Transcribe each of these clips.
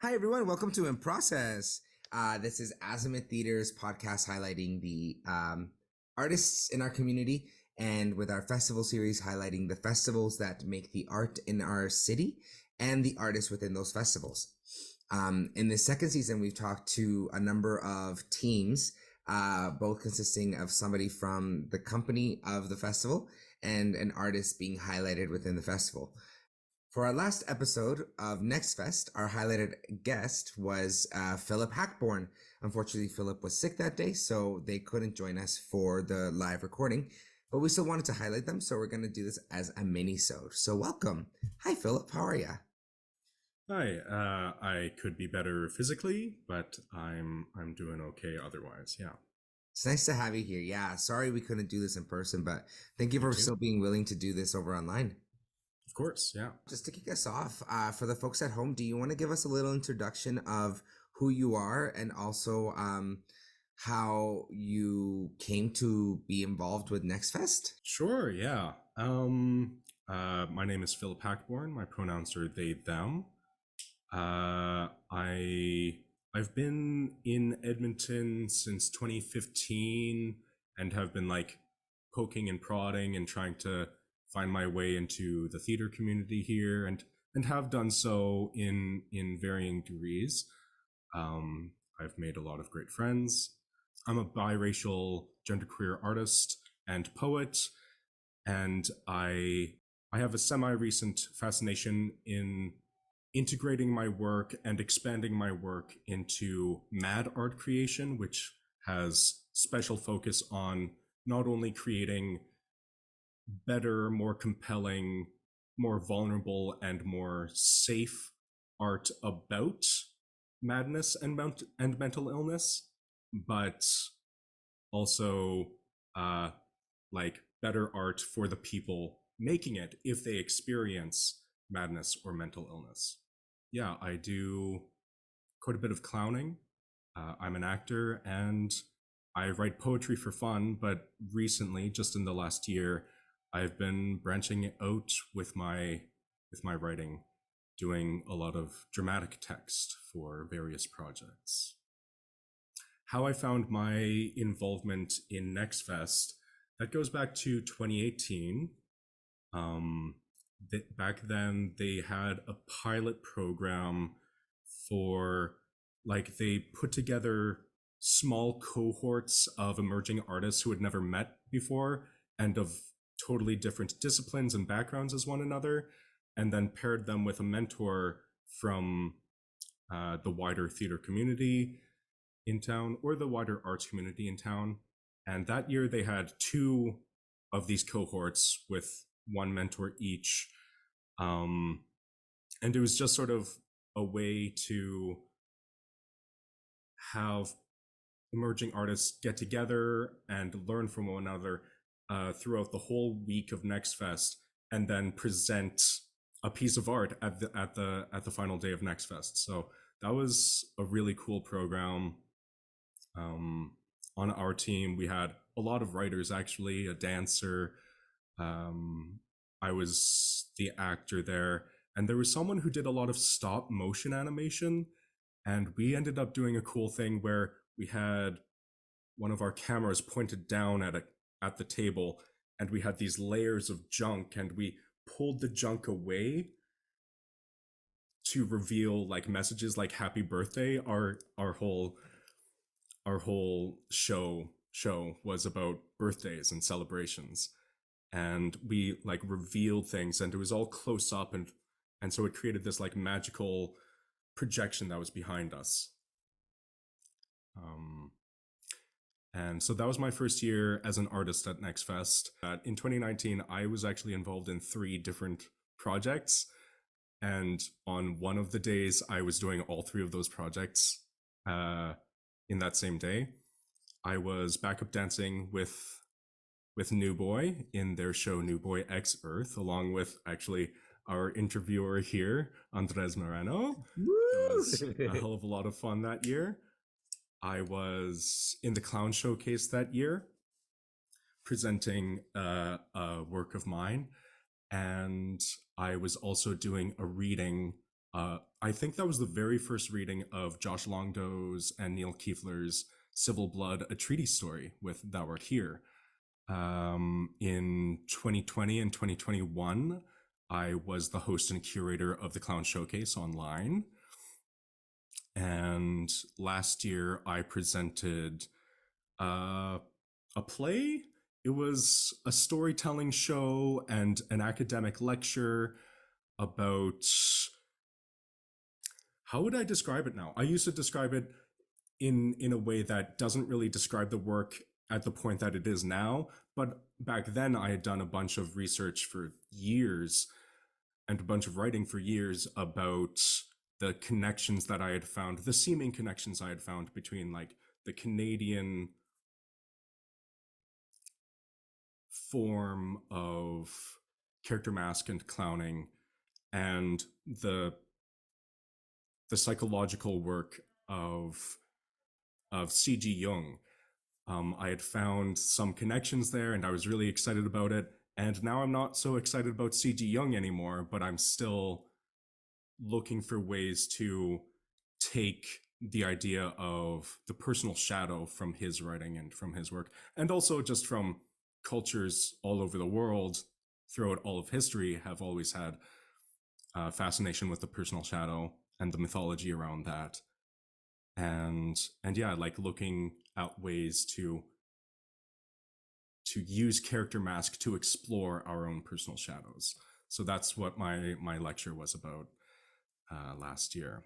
Hi, everyone. Welcome to In Process. This is Azimuth Theater's podcast highlighting the artists in our community, and with our festival series highlighting the festivals that make the art in our city and the artists within those festivals. In this second season, we've talked to a number of teams, both consisting of somebody from the company of the festival and an artist being highlighted within the festival. For our last episode of Nextfest, our highlighted guest was Philip Hackborn. Unfortunately, Philip was sick that day, so they couldn't join us for the live recording, but we still wanted to highlight them, so we're going to do this as a mini-sode. So welcome. Hi, Philip. How are you? Hi. I could be better physically, but I'm doing okay otherwise. Yeah. It's nice to have you here. Yeah, sorry we couldn't do this in person, but thank you for still being willing to do this over online. Of course, yeah. Just to kick us off, for the folks at home, do you want to give us a little introduction of who you are and also how you came to be involved with Nextfest? Sure, yeah. My name is Philip Hackborn. My pronouns are they, them. I've been in Edmonton since 2015 and have been like poking and prodding and trying to find my way into the theater community here, and have done so in varying degrees. I've made a lot of great friends. I'm a biracial genderqueer artist and poet, and I have a semi-recent fascination in integrating my work and expanding my work into mad art creation, which has special focus on not only creating better, more compelling, more vulnerable, and more safe art about madness and mental illness, but also like better art for the people making it if they experience madness or mental illness. Yeah, I do quite a bit of clowning. I'm an actor and I write poetry for fun, but recently, just in the last year, I've been branching out with my writing, doing a lot of dramatic text for various projects. How I found my involvement in Nextfest, that goes back to 2018. Back then, they had a pilot program for, like, they put together small cohorts of emerging artists who had never met before and of totally different disciplines and backgrounds as one another, and then paired them with a mentor from the wider theater community in town or the wider arts community in town. And that year they had 2 of these cohorts with one mentor each. And it was just sort of a way to have emerging artists get together and learn from one another throughout the whole week of Nextfest, and then present a piece of art at the final day of Nextfest. So that was a really cool program. On our team, we had a lot of writers, actually, a dancer. I was the actor there, and there was someone who did a lot of stop motion animation, and we ended up doing a cool thing where we had one of our cameras pointed down at the table, and we had these layers of junk, and we pulled the junk away to reveal like messages like happy birthday. Our whole show was about birthdays and celebrations, and we like revealed things, and it was all close up, and so it created this like magical projection that was behind us. And so that was my first year as an artist at Nextfest. In 2019, I was actually involved in 3 different projects. And on one of the days, I was doing all 3 of those projects in that same day. I was backup dancing with New Boy in their show New Boy X Earth, along with actually our interviewer here, Andrés Moreno. It was a hell of a lot of fun that year. I was in the clown showcase that year, presenting a work of mine, and I was also doing a reading I think that was the very first reading of Josh Longdow's and Neil Kiefler's Civil Blood, a treaty story with Thou Art Here. In 2020 and 2021, I was the host and curator of the Clown Showcase online. And last year I presented a play. It was a storytelling show and an academic lecture about, how would I describe it now? I used to describe it in a way that doesn't really describe the work at the point that it is now, but back then I had done a bunch of research for years and a bunch of writing for years about the connections that I had found, the seeming connections I had found between like the Canadian form of character mask and clowning and the psychological work of C.G. Jung. I had found some connections there and I was really excited about it. And now I'm not so excited about C.G. Jung anymore, but I'm still looking for ways to take the idea of the personal shadow from his writing and from his work, and also just from cultures all over the world throughout all of history have always had fascination with the personal shadow and the mythology around that. And yeah, like looking at ways to use character mask to explore our own personal shadows. So that's what my lecture was about last year.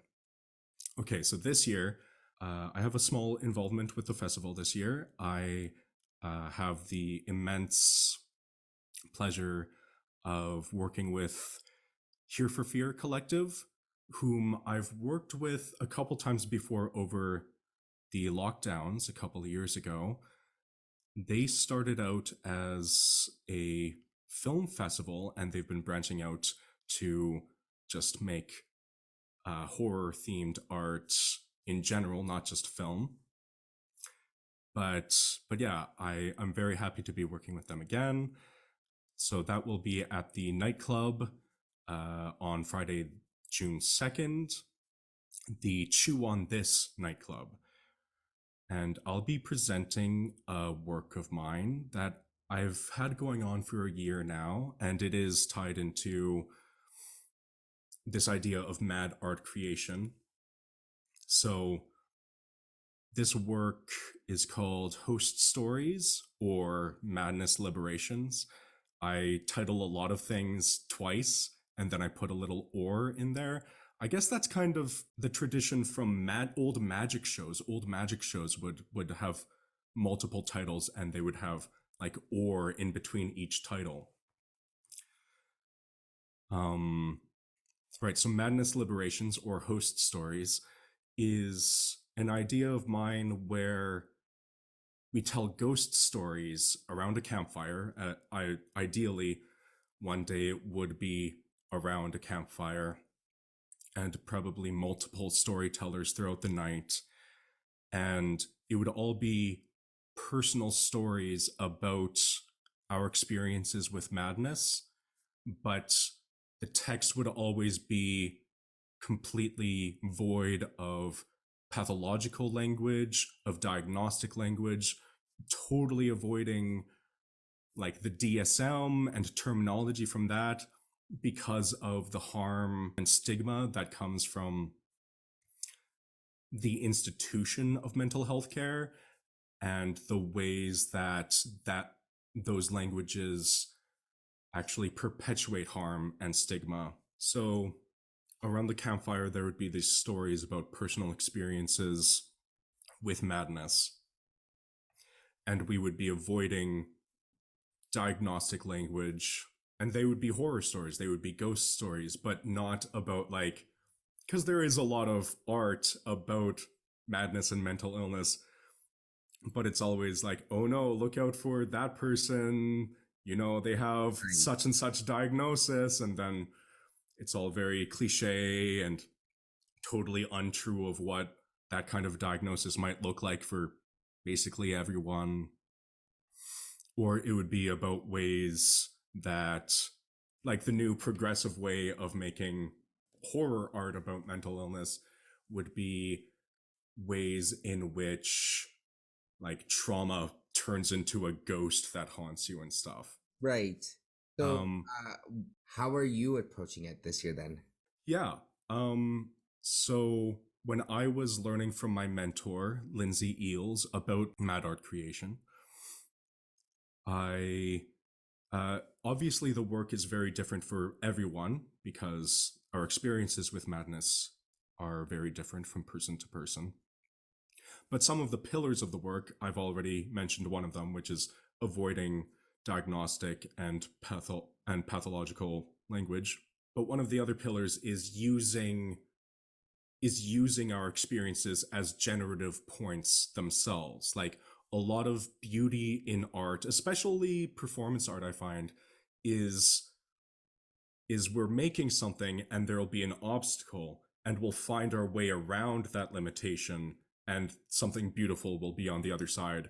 Okay, so this year, I have a small involvement with the festival this year. I have the immense pleasure of working with Here for Fear Collective, whom I've worked with a couple times before over the lockdowns a couple of years ago. They started out as a film festival and they've been branching out to just make horror themed art in general, not just film. But yeah, I'm very happy to be working with them again. So that will be at the nightclub on Friday, June 2nd, the Chew on This nightclub. And I'll be presenting a work of mine that I've had going on for a year now, and it is tied into this idea of mad art creation. So this work is called Host Stories or Madness Liberations. I title a lot of things twice, and then I put a little or in there. I guess that's kind of the tradition from old magic shows. Old magic shows would have multiple titles, and they would have like or in between each title. Right, so Madness Liberations or Host Stories is an idea of mine where we tell ghost stories around a campfire. Ideally, one day it would be around a campfire and probably multiple storytellers throughout the night. And it would all be personal stories about our experiences with madness, but the text would always be completely void of pathological language, of diagnostic language, totally avoiding like the DSM and terminology from that because of the harm and stigma that comes from the institution of mental health care and the ways that those languages actually perpetuate harm and stigma. So around the campfire, there would be these stories about personal experiences with madness. And we would be avoiding diagnostic language. And they would be horror stories. They would be ghost stories, but not about like, because there is a lot of art about madness and mental illness, but it's always like, oh no, look out for that person. You know, they have such and such diagnosis, and then it's all very cliche and totally untrue of what that kind of diagnosis might look like for basically everyone. Or it would be about ways that, like the new progressive way of making horror art about mental illness would be ways in which like trauma turns into a ghost that haunts you and stuff. Right. So, Um, how are you approaching it this year then? yeah. So when I was learning from my mentor, Lindsay Eels, about mad art creation, I obviously the work is very different for everyone because our experiences with madness are very different from person to person. But some of the pillars of the work, I've already mentioned one of them, which is avoiding diagnostic and pathological language. But one of the other pillars is using our experiences as generative points themselves. Like a lot of beauty in art, especially performance art, I find, is we're making something and there'll be an obstacle and we'll find our way around that limitation and something beautiful will be on the other side.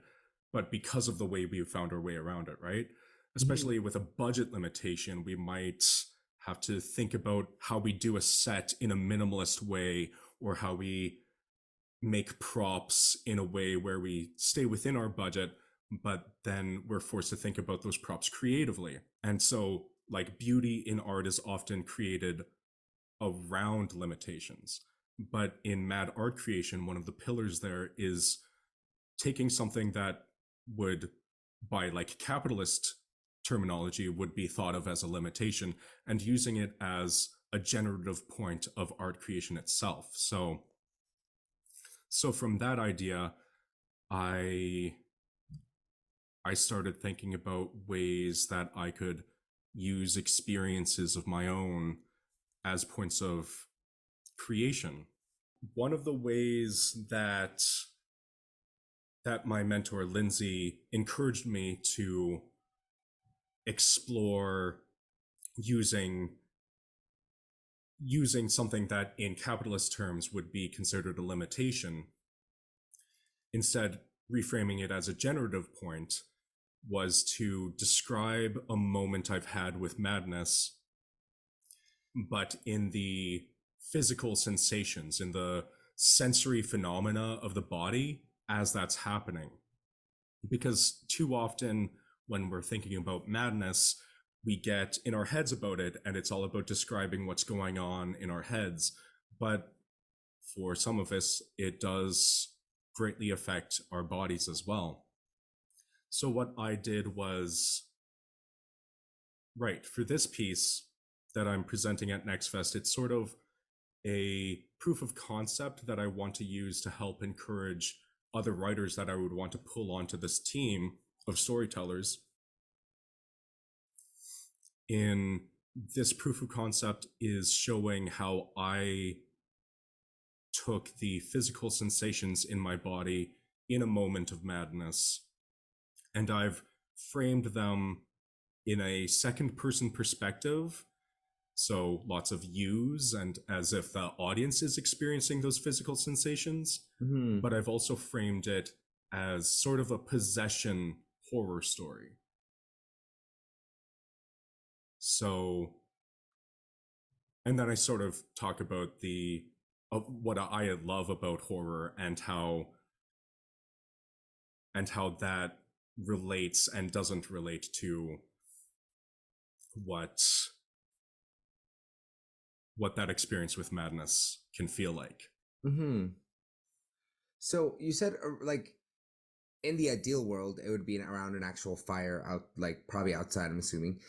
But because of the way we found our way around it, right? Especially with a budget limitation, we might have to think about how we do a set in a minimalist way, or how we make props in a way where we stay within our budget, but then we're forced to think about those props creatively. And so like beauty in art is often created around limitations. But in mad art creation, one of the pillars there is taking something that would, by like capitalist terminology, would be thought of as a limitation and using it as a generative point of art creation itself. So from that idea, I started thinking about ways that I could use experiences of my own as points of creation. One of the ways that my mentor Lindsay encouraged me to explore using something that in capitalist terms would be considered a limitation, instead reframing it as a generative point, was to describe a moment I've had with madness, but in the physical sensations, in the sensory phenomena of the body as that's happening. Because too often when we're thinking about madness, we get in our heads about it and it's all about describing what's going on in our heads. But for some of us, it does greatly affect our bodies as well. So what I did was, right, for this piece that I'm presenting at Nextfest, it's sort of a proof of concept that I want to use to help encourage other writers that I would want to pull onto this team of storytellers. In this proof of concept is showing how I took the physical sensations in my body in a moment of madness, and I've framed them in a second person perspective. So lots of yous, and as if the audience is experiencing those physical sensations. But I've also framed it as sort of a possession horror story. So, and then I sort of talk about what I love about horror and how that relates and doesn't relate to what that experience with madness can feel like. So you said like in the ideal world, it would be around an actual fire out, like probably outside, I'm assuming.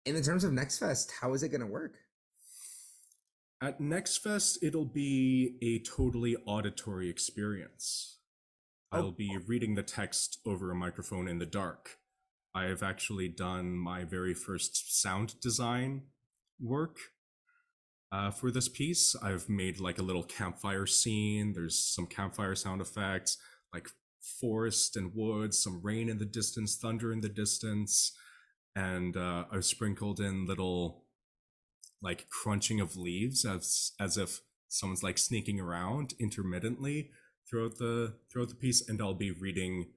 In the terms of Nextfest, how is it going to work? At Nextfest, it'll be a totally auditory experience. I'll be reading the text over a microphone in the dark. I have actually done my very first sound design work for this piece. I've made like a little campfire scene. There's some campfire sound effects, like forest and woods, some rain in the distance, thunder in the distance, and I've sprinkled in little like crunching of leaves as if someone's like sneaking around intermittently throughout the piece, and I'll be reading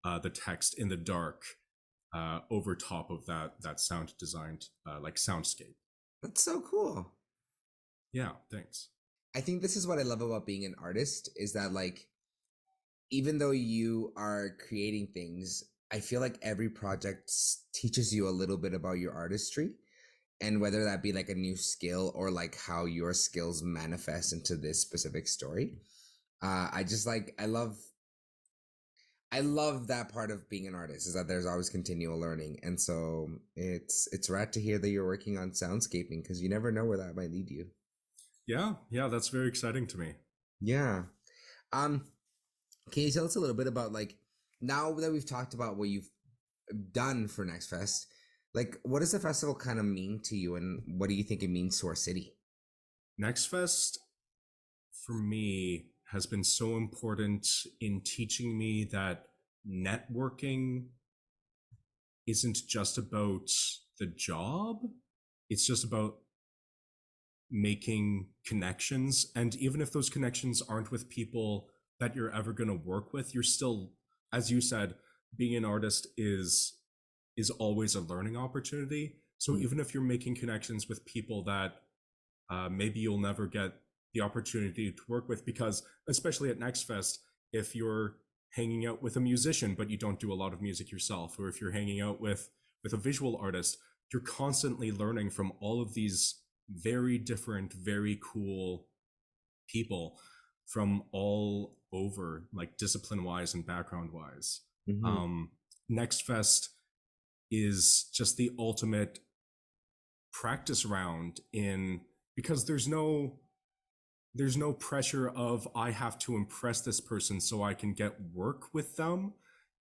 the text in the dark over top of that sound designed like soundscape. That's so cool. Yeah, thanks. I think this is what I love about being an artist is that like even though you are creating things, I feel like every project teaches you a little bit about your artistry and whether that be like a new skill or like how your skills manifest into this specific story. I just like I love that part of being an artist is that there's always continual learning. And so it's rad to hear that you're working on soundscaping because you never know where that might lead you. Yeah, that's very exciting to me. Yeah. Um, can you tell us a little bit about like now that we've talked about what you've done for Next Fest, like what does the festival kind of mean to you and what do you think it means to our city? Nextfest for me has been so important in teaching me that networking isn't just about the job, it's just about making connections. And even if those connections aren't with people that you're ever going to work with, you're still, as you said, being an artist is always a learning opportunity. So even if you're making connections with people that maybe you'll never get the opportunity to work with, because especially at Nextfest, if you're hanging out with a musician but you don't do a lot of music yourself, or if you're hanging out with a visual artist, you're constantly learning from all of these very different, very cool people from all over, like discipline wise and background wise. Nextfest is just the ultimate practice round in, because there's no pressure of I have to impress this person so I can get work with them.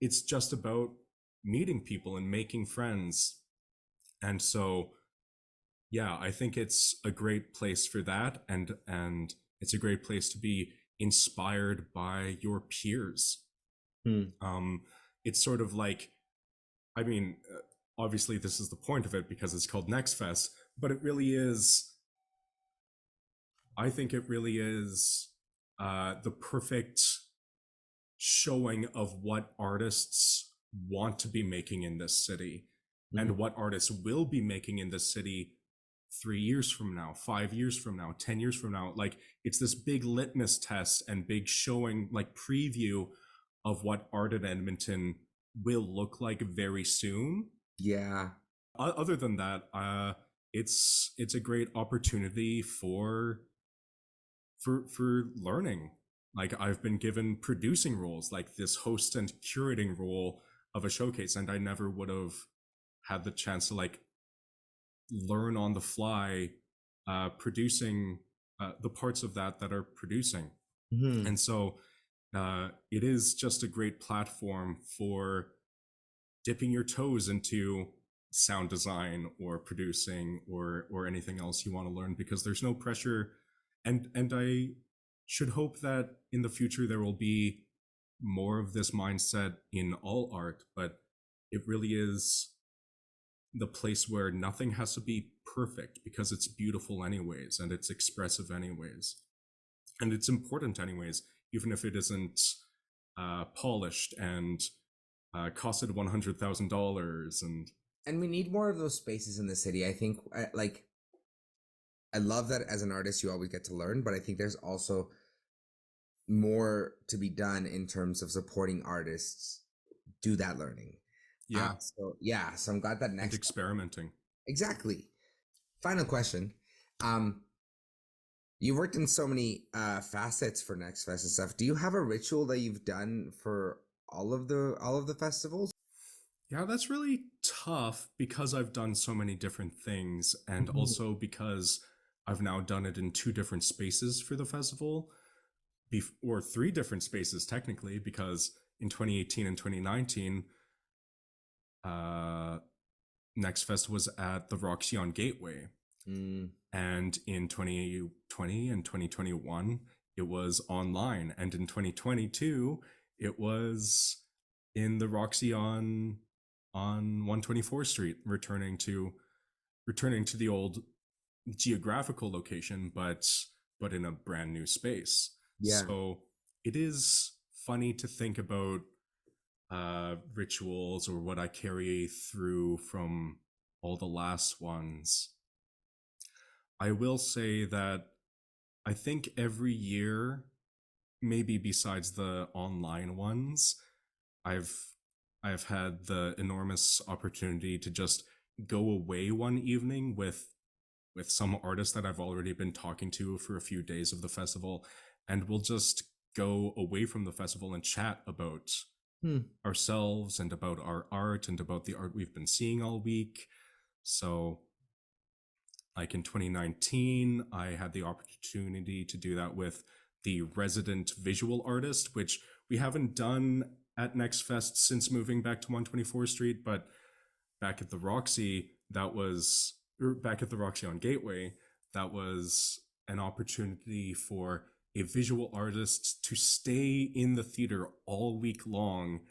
It's just about meeting people and making friends. And so yeah, I think it's a great place for that, and it's a great place to be inspired by your peers. It's sort of like, I mean, obviously this is the point of it because it's called Nextfest, but it really is, I think it really is the perfect showing of what artists want to be making in this city and what artists will be making in this city 3 years from now, 5 years from now, 10 years from now. Like it's this big litmus test and big showing, like preview of what art in Edmonton will look like very soon. Yeah. Other than that, it's a great opportunity for learning. Like I've been given producing roles, like this host and curating role of a showcase, and I never would have had the chance to like learn on the fly producing the parts of that are producing. And so it is just a great platform for dipping your toes into sound design or producing or anything else you want to learn, because there's no pressure. And I should hope that in the future there will be more of this mindset in all art, but it really is the place where nothing has to be perfect because it's beautiful anyways, and it's expressive anyways, and it's important anyways, even if it isn't polished and costed $100,000. And we need more of those spaces in the city. I think I love that as an artist you always get to learn, but I think there's also more to be done in terms of supporting artists do that learning. So I'm glad that and experimenting. Exactly. Final question. You worked in so many facets for Next Fest and stuff. Do you have a ritual that you've done for all of the festivals? Yeah, that's really tough because I've done so many different things, and also because I've now done it in 2 different spaces for the festival, or 3 different spaces technically, because in 2018 and 2019, Next Fest was at the Roxy Gateway. And in 2020 and 2021, it was online. And in 2022, it was in the Roxy on 124th Street, returning to the old geographical location, but in a brand new space. Yeah. So it is funny to think about rituals or what I carry through from all the last ones. I will say that I think every year, maybe besides the online ones, I've I've had the enormous opportunity to just go away one evening with some artists that I've already been talking to for a few days of the festival, and we'll just go away from the festival and chat about Hmm. ourselves and about our art and about the art we've been seeing all week. So, like in 2019, I had the opportunity to do that with the resident visual artist, which we haven't done at Next Fest since moving back to 124th Street, but back at the Roxy, back at the Roxy on Gateway, that was an opportunity for a visual artist to stay in the theater all week long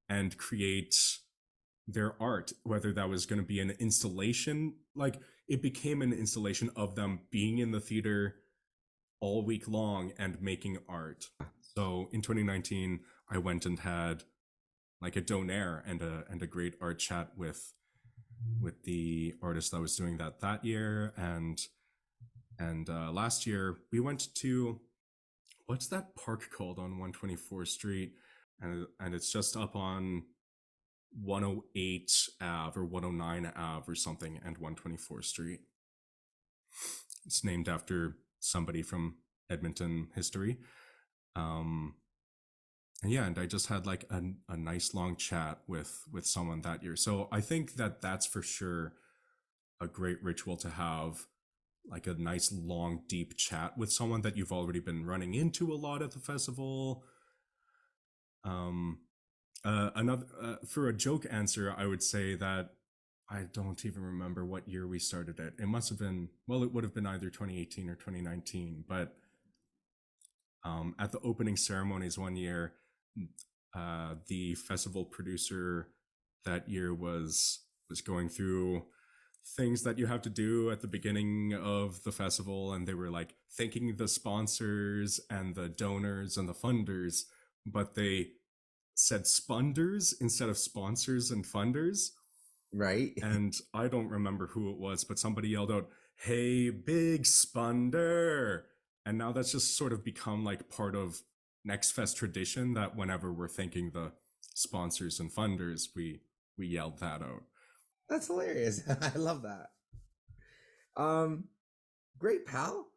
and create their art, whether that was going to be an installation, like it became an installation of them being in the theater all week long and making art. So in 2019, I went and had like a donaire and a great art chat with the artist that was doing that year, and last year we went to, what's that park called on 124th Street, and it's just up on 108 Ave or 109 Ave or something, and 124th Street. It's named after somebody from Edmonton history. And yeah, and I just had like a nice long chat with someone that year. So I think that that's for sure a great ritual to have, like a nice long deep chat with someone that you've already been running into a lot at the festival. Another for a joke answer, I would say that I don't even remember what year we started it. It must have been, well, it would have been either 2018 or 2019. But at the opening ceremonies one year, the festival producer that year was going through things that you have to do at the beginning of the festival, and they were like thanking the sponsors and the donors and the funders, but they said spunders instead of sponsors and funders. Right. And I don't remember who it was, but somebody yelled out, "Hey, big spunder." And now that's just sort of become like part of Next Fest tradition, that whenever we're thanking the sponsors and funders, we yelled that out. That's hilarious. I love that. Um, Great, pal.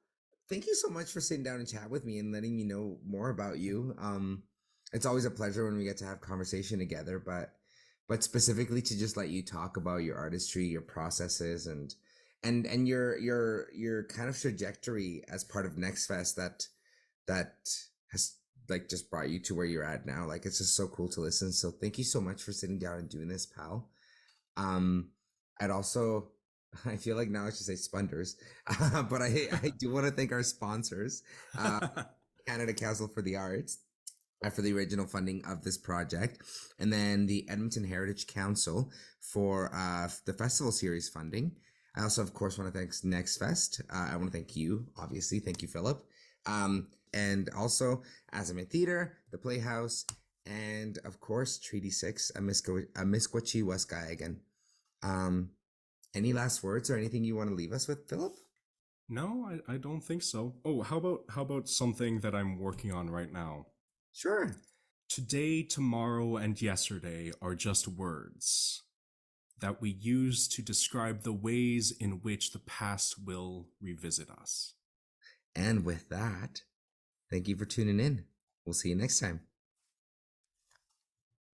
Thank you so much for sitting down and chat with me and letting me know more about you. It's always a pleasure when we get to have conversation together, but specifically to just let you talk about your artistry, your processes, and your kind of trajectory as part of Next Fest that has like just brought you to where you're at now. Like it's just so cool to listen. So thank you so much for sitting down and doing this, pal. Um, I'd also, I feel like now I should say spunders, but I do want to thank our sponsors, Canada Council for the Arts, for the original funding of this project, and then the Edmonton Heritage Council for the festival series funding. I also, of course, want to thank Next Fest. I want to thank you, obviously. Thank you, Philip. And also Azimuth Theatre, the Playhouse, and of course Treaty 6, amiskwacîwâskahikan. Any last words or anything you want to leave us with, Philip? No, I don't think so. Oh, how about something that I'm working on right now? Sure. Today, tomorrow, and yesterday are just words that we use to describe the ways in which the past will revisit us. And with that, thank you for tuning in. We'll see you next time.